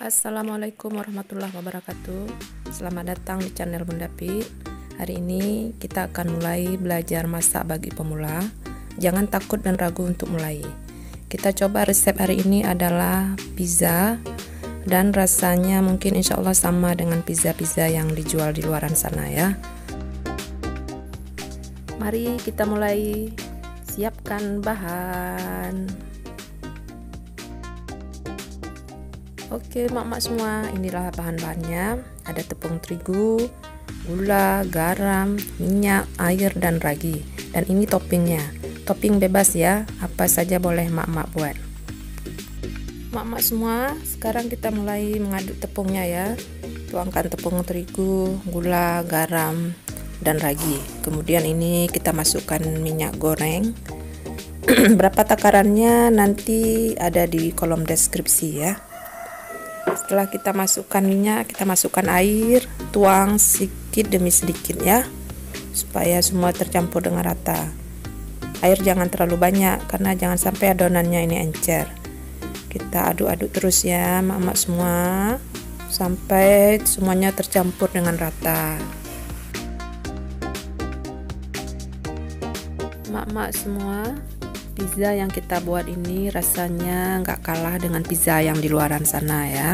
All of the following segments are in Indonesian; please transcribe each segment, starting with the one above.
Assalamualaikum warahmatullahi wabarakatuh. Selamat datang di channel Bunda Pi. Hari ini kita akan mulai belajar masak bagi pemula. Jangan takut dan ragu untuk mulai. Kita coba resep hari ini adalah pizza, dan rasanya mungkin insya Allah sama dengan pizza-pizza yang dijual di luaran sana ya. Mari kita mulai. Siapkan bahan. Oke mak-mak semua, inilah bahan-bahannya. Ada tepung terigu, gula, garam, minyak, air, dan ragi. Dan ini toppingnya. Topping bebas ya, apa saja boleh mak-mak buat. Mak-mak semua, sekarang kita mulai mengaduk tepungnya ya. Tuangkan tepung terigu, gula, garam, dan ragi. Kemudian ini kita masukkan minyak goreng. Berapa takarannya nanti ada di kolom deskripsi ya. Setelah kita masukkan minyak, kita masukkan air, tuang sedikit demi sedikit ya, supaya semua tercampur dengan rata. Air jangan terlalu banyak karena jangan sampai adonannya ini encer. Kita aduk-aduk terus ya mak-mak semua, sampai semuanya tercampur dengan rata. Mak-mak semua, pizza yang kita buat ini rasanya nggak kalah dengan pizza yang di luaran sana ya.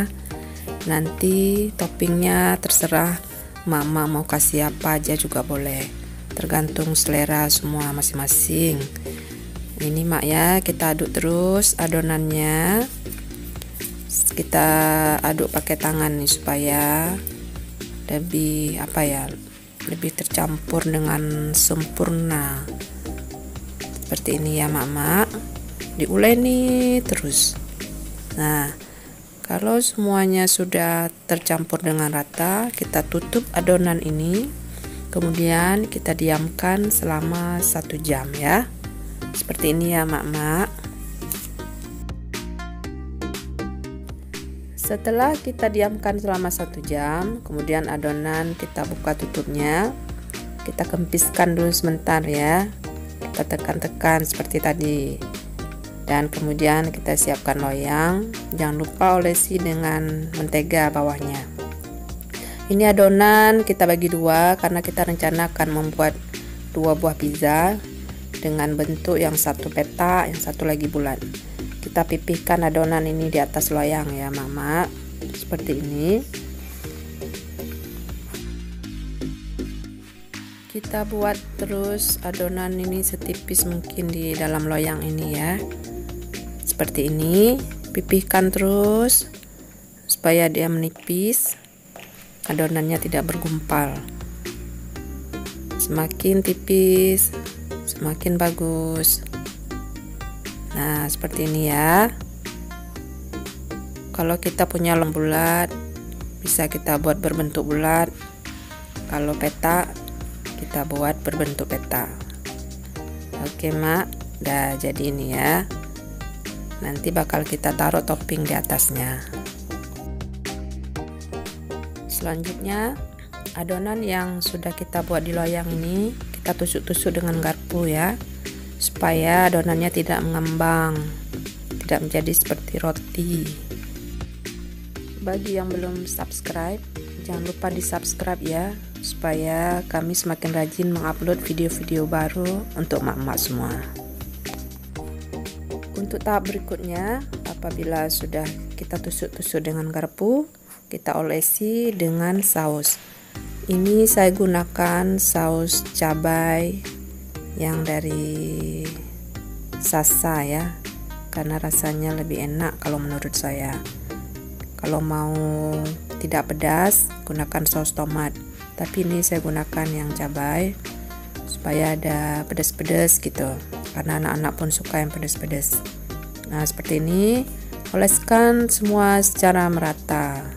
Nanti toppingnya terserah mama mau kasih apa aja juga boleh, tergantung selera semua masing-masing. Ini mak ya, kita aduk terus adonannya. Kita aduk pakai tangan nih supaya lebih lebih tercampur dengan sempurna. Seperti ini ya mak-mak, diuleni terus. Nah, kalau semuanya sudah tercampur dengan rata, kita tutup adonan ini, kemudian kita diamkan selama 1 jam ya. Seperti ini ya mak-mak. Setelah kita diamkan selama 1 jam, kemudian adonan kita buka tutupnya, kita kempiskan dulu sebentar ya. Kita tekan-tekan seperti tadi, dan kemudian kita siapkan loyang. Jangan lupa olesi dengan mentega bawahnya. Ini adonan kita bagi 2 karena kita rencanakan membuat 2 buah pizza dengan bentuk yang satu peta, yang satu lagi bulat. Kita pipihkan adonan ini di atas loyang ya mama, seperti ini. Kita buat terus adonan ini setipis mungkin di dalam loyang ini ya. Seperti ini, pipihkan terus supaya dia menipis, adonannya tidak bergumpal. Semakin tipis, semakin bagus. Nah, seperti ini ya. Kalau kita punya lem bulat, bisa kita buat berbentuk bulat. Kalau peta, kita buat berbentuk peta. Oke mak, udah jadi ini ya. Nanti bakal kita taruh topping di atasnya. Selanjutnya, adonan yang sudah kita buat di loyang ini kita tusuk-tusuk dengan garpu ya, supaya adonannya tidak mengembang, tidak menjadi seperti roti. Bagi yang belum subscribe, jangan lupa di subscribe ya, supaya kami semakin rajin mengupload video-video baru untuk mak-mak semua. Untuk tahap berikutnya, apabila sudah kita tusuk-tusuk dengan garpu, kita olesi dengan saus. Ini saya gunakan saus cabai yang dari Sasa ya, karena rasanya lebih enak kalau menurut saya. Kalau mau tidak pedas, gunakan saus tomat. Tapi ini saya gunakan yang cabai supaya ada pedas-pedas gitu, karena anak-anak pun suka yang pedas-pedas. Nah, seperti ini, oleskan semua secara merata.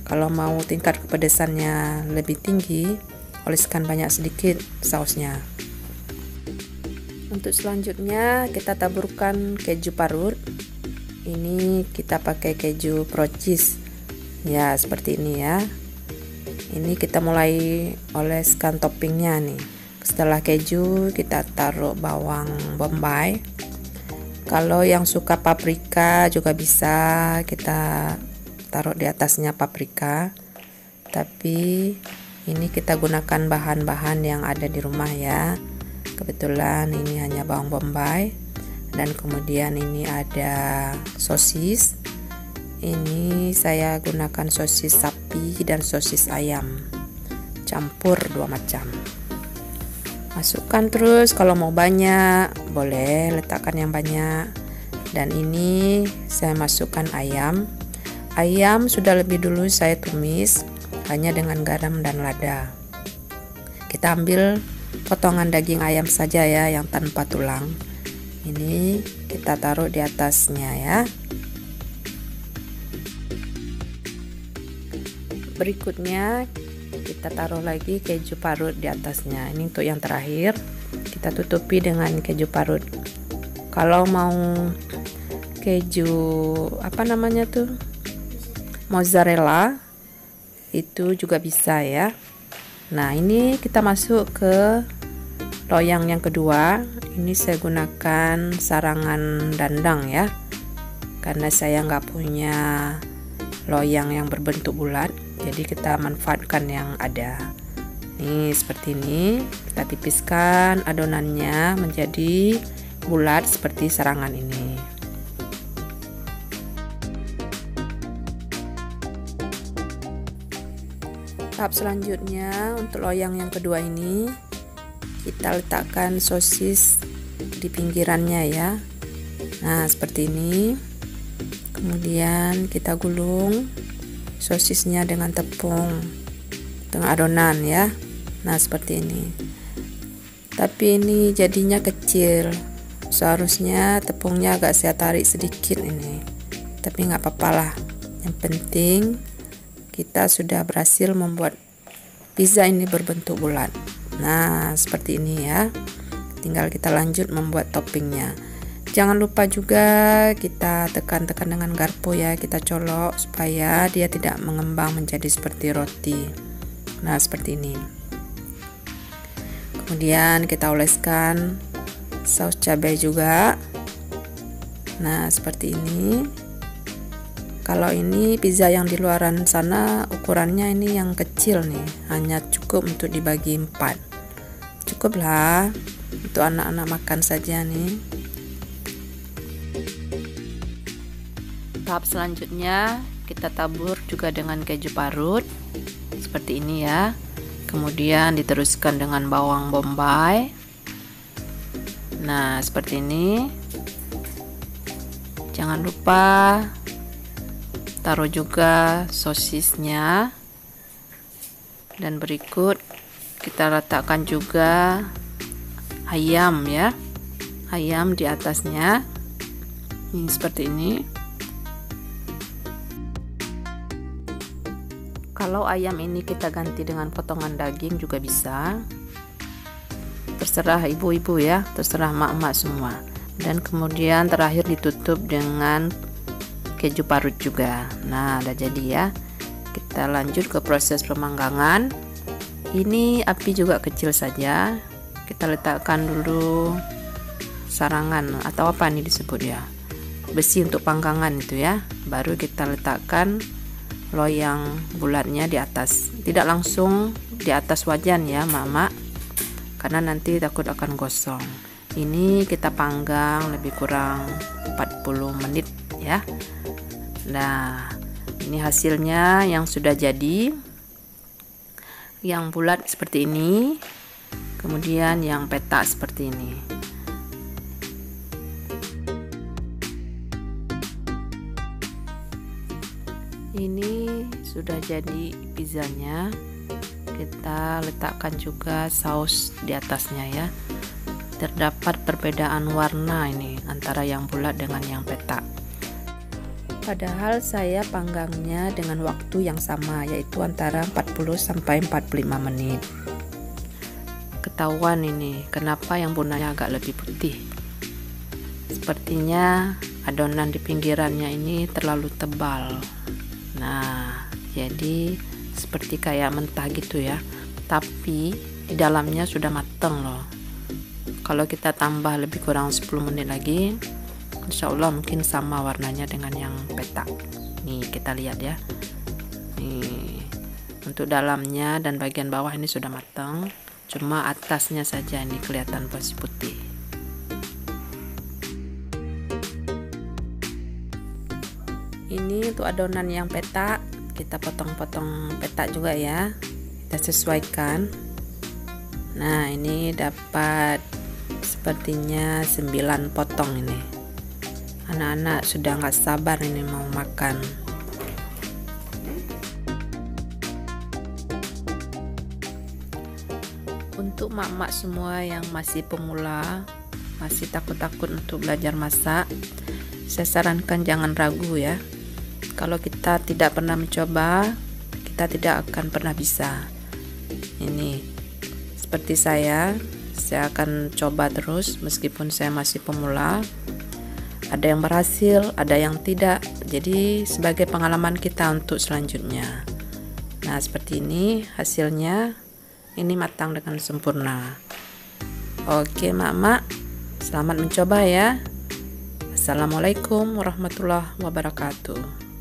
Kalau mau tingkat kepedasannya lebih tinggi, oleskan banyak sedikit sausnya. Untuk selanjutnya kita taburkan keju parut. Ini kita pakai keju Procis ya, seperti ini ya. Ini kita mulai oleskan toppingnya nih. Setelah keju kita taruh bawang bombay. Kalau yang suka paprika juga bisa kita taruh di atasnya paprika, tapi ini kita gunakan bahan-bahan yang ada di rumah ya. Kebetulan ini hanya bawang bombay, dan kemudian ini ada sosis. Ini saya gunakan sosis sapi dan sosis ayam, campur 2 macam. Masukkan terus, kalau mau banyak boleh letakkan yang banyak. Dan ini saya masukkan ayam. Ayam sudah lebih dulu saya tumis hanya dengan garam dan lada. Kita ambil potongan daging ayam saja ya, yang tanpa tulang. Ini kita taruh di atasnya ya. Berikutnya kita taruh lagi keju parut di atasnya. Ini untuk yang terakhir, kita tutupi dengan keju parut. Kalau mau keju mozzarella itu juga bisa ya. Nah, ini kita masuk ke loyang yang kedua. Ini saya gunakan sarangan dandang ya, karena saya nggak punya loyang yang berbentuk bulat, jadi kita manfaatkan yang ada. Nih seperti ini, kita tipiskan adonannya menjadi bulat seperti sarangan ini. Tahap selanjutnya untuk loyang yang kedua ini, kita letakkan sosis di pinggirannya ya. Nah seperti ini. Kemudian kita gulung sosisnya dengan tepung, dengan adonan ya. Nah seperti ini. Tapi ini jadinya kecil, seharusnya tepungnya agak saya tarik sedikit ini, tapi nggak apa-apa lah. Yang penting kita sudah berhasil membuat pizza ini berbentuk bulat. Nah seperti ini ya. Tinggal kita lanjut membuat toppingnya. Jangan lupa juga kita tekan-tekan dengan garpu ya, kita colok supaya dia tidak mengembang menjadi seperti roti. Nah seperti ini. Kemudian kita oleskan saus cabai juga. Nah seperti ini. Kalau ini pizza yang di luaran sana ukurannya ini yang kecil nih, hanya cukup untuk dibagi 4. Cukuplah untuk anak-anak makan saja nih. Tahap selanjutnya kita tabur juga dengan keju parut seperti ini ya. Kemudian diteruskan dengan bawang bombay. Nah seperti ini. Jangan lupa taruh juga sosisnya, dan berikut kita letakkan juga ayam ya, ayam di atasnya. Ini seperti ini. Kalau ayam ini kita ganti dengan potongan daging juga bisa, terserah ibu-ibu ya, terserah mak-mak semua. Dan kemudian terakhir ditutup dengan keju parut juga. Nah udah jadi ya. Kita lanjut ke proses pemanggangan. Ini api juga kecil saja. Kita letakkan dulu sarangan atau apa nih disebut ya, besi untuk panggangan itu ya. Baru kita letakkan loyang bulatnya di atas, tidak langsung di atas wajan ya mak-mak, karena nanti takut akan gosong. Ini kita panggang lebih kurang 40 menit ya. Nah ini hasilnya yang sudah jadi, yang bulat seperti ini, kemudian yang petak seperti ini. Ini sudah jadi pizzanya. Kita letakkan juga saus di atasnya ya. Terdapat perbedaan warna ini antara yang bulat dengan yang petak. Padahal saya panggangnya dengan waktu yang sama, yaitu antara 40 sampai 45 menit. Ketahuan ini kenapa yang bunganya agak lebih putih. Sepertinya adonan di pinggirannya ini terlalu tebal. Nah, jadi seperti kayak mentah gitu ya. Tapi di dalamnya sudah mateng loh. Kalau kita tambah lebih kurang 10 menit lagi, insya Allah mungkin sama warnanya dengan yang petak. Nih kita lihat ya, nih untuk dalamnya dan bagian bawah ini sudah matang, cuma atasnya saja ini kelihatan masih putih. Ini untuk adonan yang petak, kita potong-potong petak juga ya, kita sesuaikan. Nah ini dapat sepertinya 9 potong ini. Anak-anak sudah nggak sabar ini mau makan. Untuk mak-mak semua yang masih pemula, masih takut-takut untuk belajar masak, saya sarankan jangan ragu ya. Kalau kita tidak pernah mencoba, kita tidak akan pernah bisa. Ini seperti saya akan coba terus meskipun saya masih pemula. Ada yang berhasil, ada yang tidak. Jadi sebagai pengalaman kita untuk selanjutnya. Nah seperti ini hasilnya. Ini matang dengan sempurna. Oke mak-mak, selamat mencoba ya. Assalamualaikum warahmatullahi wabarakatuh.